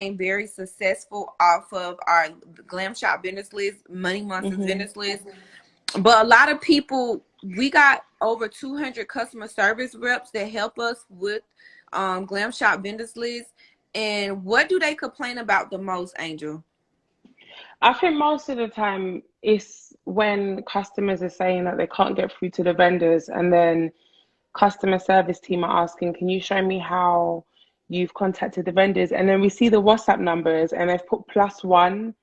very successful off of our Glam Shop vendors list, Money Monsters Mm-hmm. vendors list. But a lot of people, we got over 200 customer service reps that help us with Glam Shop vendors list. And what do they complain about the most, Angel? I think most of the time it's when customers are saying that they can't get through to the vendors, and then customer service team are asking, can you show me how you've contacted the vendors? And then we see the WhatsApp numbers and they've put +1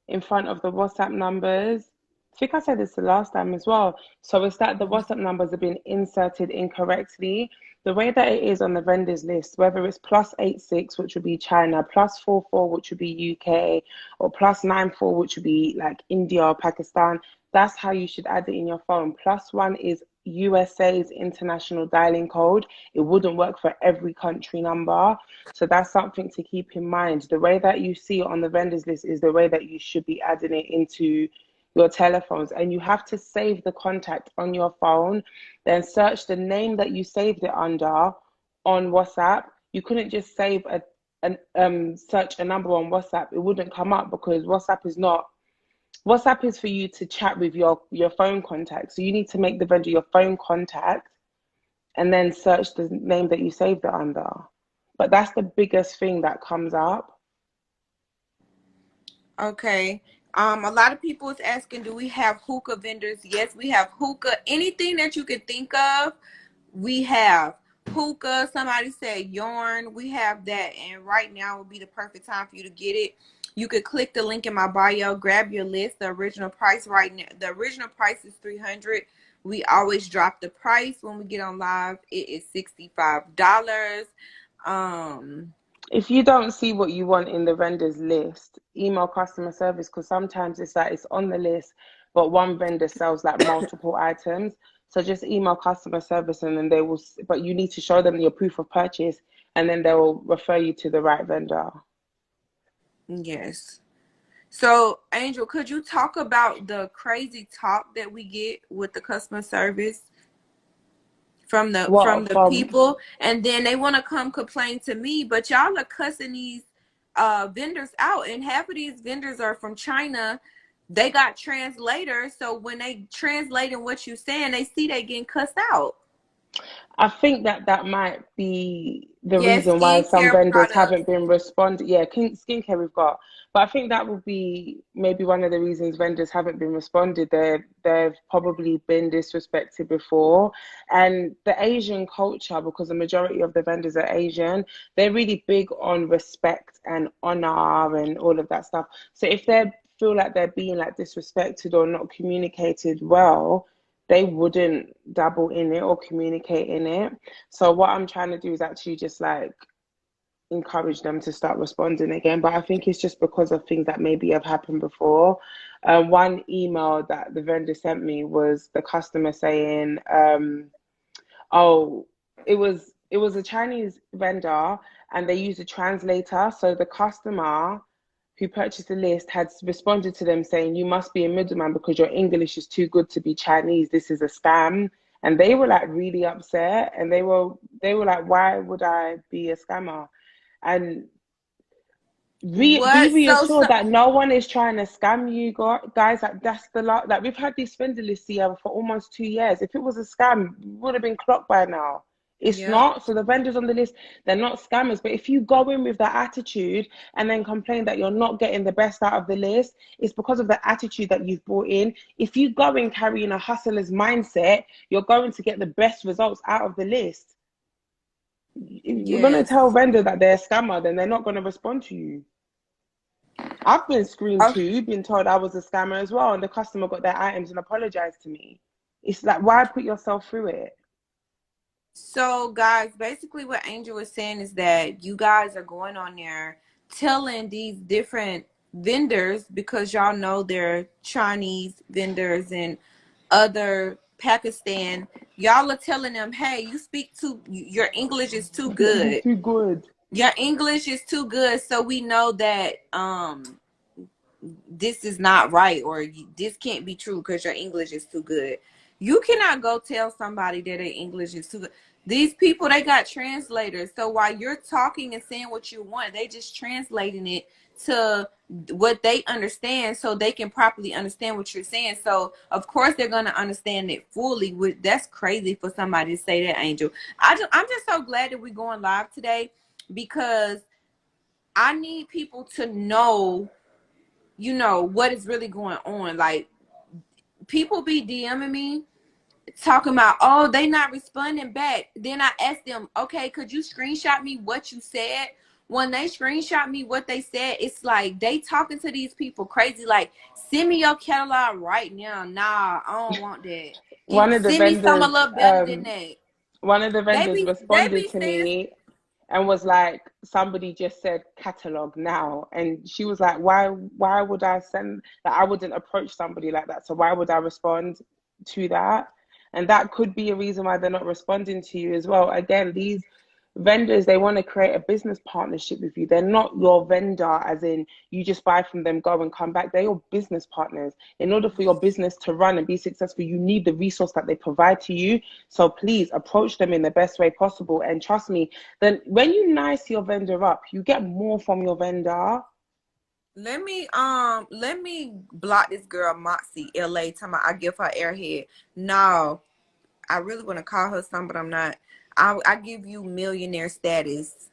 in front of the WhatsApp numbers. I think I said this the last time as well. So it's that the WhatsApp numbers have been inserted incorrectly. The way that it is on the vendors list, whether it's +86, which would be China, +44, which would be UK, or +94, which would be like India or Pakistan, that's how you should add it in your phone. +1 is USA's international dialing code. It wouldn't work for every country number. So that's something to keep in mind. The way that you see it on the vendors list is the way that you should be adding it into your telephones. And you have to save the contact on your phone, then search the name that you saved it under on WhatsApp. You couldn't just save search a number on WhatsApp. It wouldn't come up because WhatsApp is for you to chat with your phone contact. So you need to make the vendor your phone contact and then search the name that you saved it under. But that's the biggest thing that comes up. Okay. A lot of people is asking, do we have hookah vendors? Yes, we have hookah. Anything that you can think of, we have hookah. Somebody said yarn. We have that, and right now would be the perfect time for you to get it. You could click the link in my bio, grab your list. The original price right now, the original price is 300. We always drop the price when we get on live. It is $65. Um, If you don't see what you want in the vendor's list, email customer service because sometimes it's like it's on the list, but one vendor sells like multiple items. So just email customer service and then they will, but you need to show them your proof of purchase and then they will refer you to the right vendor. yes. So, Angel, could you talk about the crazy talk that we get with the customer service from What the from people, and then they want to come complain to me, but y'all are cussing these vendors out, and half of these vendors are from China. They got translators, so when they translating what you saying, they see they getting cussed out. I think that that might be the Yes, reason why some skincare vendors haven't products. been responding. Yeah, skincare we've got, but I think that would be maybe one of the reasons vendors haven't been responded. They've probably been disrespected before, and the Asian culture, because the majority of the vendors are Asian, they're really big on respect and honor and all of that stuff. So if they feel like they're being like disrespected or not communicated well, they wouldn't dabble in it or communicate in it. So what I'm trying to do is actually just like encourage them to start responding again. But I think it's just because of things that maybe have happened before. One email that the vendor sent me was the customer saying, "Oh, it was a Chinese vendor, and they used a translator. So the customer who purchased the list had responded to them saying, you must be a middleman because your English is too good to be Chinese. This is a scam." And they were like really upset and they were like, why would I be a scammer? And be What? reassured that no one is trying to scam you guys. Like that's the lot. Like we've had these vendor lists here for almost 2 years. If it was a scam, we would have been clocked by now. It's Yep. not. So the vendors on the list, they're not scammers. But if you go in with that attitude and then complain that you're not getting the best out of the list, it's because of the attitude that you've brought in. If you go in carrying a hustler's mindset, you're going to get the best results out of the list. If you're going to tell Yes. vendor that they're a scammer, then they're not going to respond to you. I've been screamed Okay. to, been told I was a scammer as well, and the customer got their items and apologized to me. It's like, why put yourself through it? So, guys, basically what Angel was saying is that you guys are going on there telling these different vendors, because y'all know they're Chinese vendors and other Pakistan. Y'all are telling them, hey, you speak too, your English is too good. Too good. Your English is too good. So we know that this is not right, or this can't be true because your English is too good. You cannot go tell somebody that their English is too good. These people, they got translators. So while you're talking and saying what you want, they just translating it to what they understand so they can properly understand what you're saying. So of course they're gonna understand it fully. That's crazy for somebody to say that, Angel. I'm just so glad that we're going live today because I need people to know, you know, what is really going on. Like people be DMing me talking about, oh, they not responding back. Then I asked them, okay, could you screenshot me what you said? When they screenshot me what they said, it's like they talking to these people crazy. Like, send me your catalog right now. Nah, I don't want that. One of the Send me some a vendors, little better than that. one of the vendors They responded be to saying, me and was like, somebody just said catalog now. And she was like, why would I send that? I wouldn't approach somebody like that. So why would I respond to that? And that could be a reason why they're not responding to you as well. Again, these vendors, they want to create a business partnership with you. They're not your vendor, as in you just buy from them, go and come back. They're your business partners. In order for your business to run and be successful, you need the resource that they provide to you. So please approach them in the best way possible. And trust me, then when you nice your vendor up, you get more from your vendor. let me block this girl Moxie LA time I give her airhead. No, I really want to call her something, but I'm not. I give you millionaire status.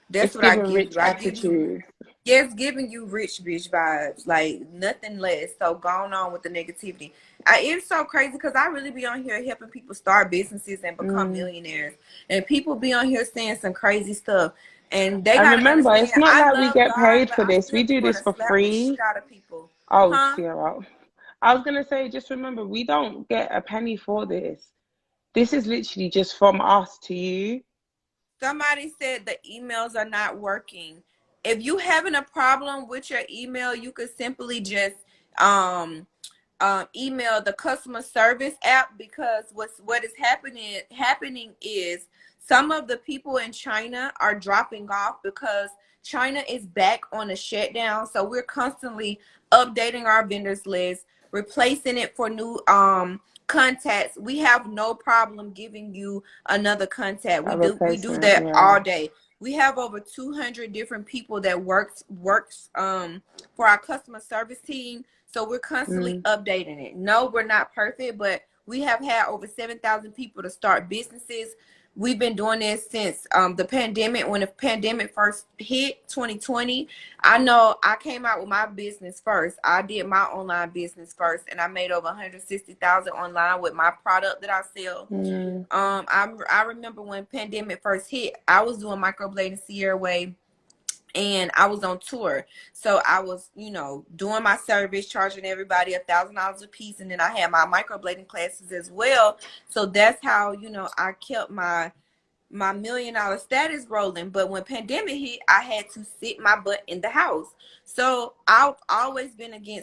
That's It's what I giving give rich you. I give you, attitude. yes, giving you rich bitch vibes, like nothing less. So going on with the negativity. It's so crazy because I really be on here helping people start businesses and become Mm. millionaires, and people be on here saying some crazy stuff, and they And gotta remember, understand. it's not I like we love get God, paid but for I this. We still be do want this to for slap the shit free. out of people, Oh, huh? Sierra. I was gonna say, just remember, we don't get a penny for this. This is literally just from us to you. Somebody said the emails are not working. If you having a problem with your email, you could simply just um email the customer service app, because what is happening is some of the people in China are dropping off because China is back on a shutdown. So we're constantly updating our vendors list, replacing it for new contacts. We have no problem giving you another contact. A We do replacement, that yeah. all day. We have over 200 different people that works for our customer service team, so we're constantly Mm, updating it. No, we're not perfect, but we have had over 7,000 people to start businesses. We've been doing this since the pandemic. When the pandemic first hit, 2020, I know I came out with my business first. I did my online business first, and I made over 160,000 online with my product that I sell. mm, I remember when pandemic first hit, I was doing microblading Sierra Way, and I was on tour. So I was, doing my service, charging everybody $1,000 a piece. And then I had my microblading classes as well. So that's how, I kept my $1 million status rolling. But when pandemic hit, I had to sit my butt in the house. So I've always been against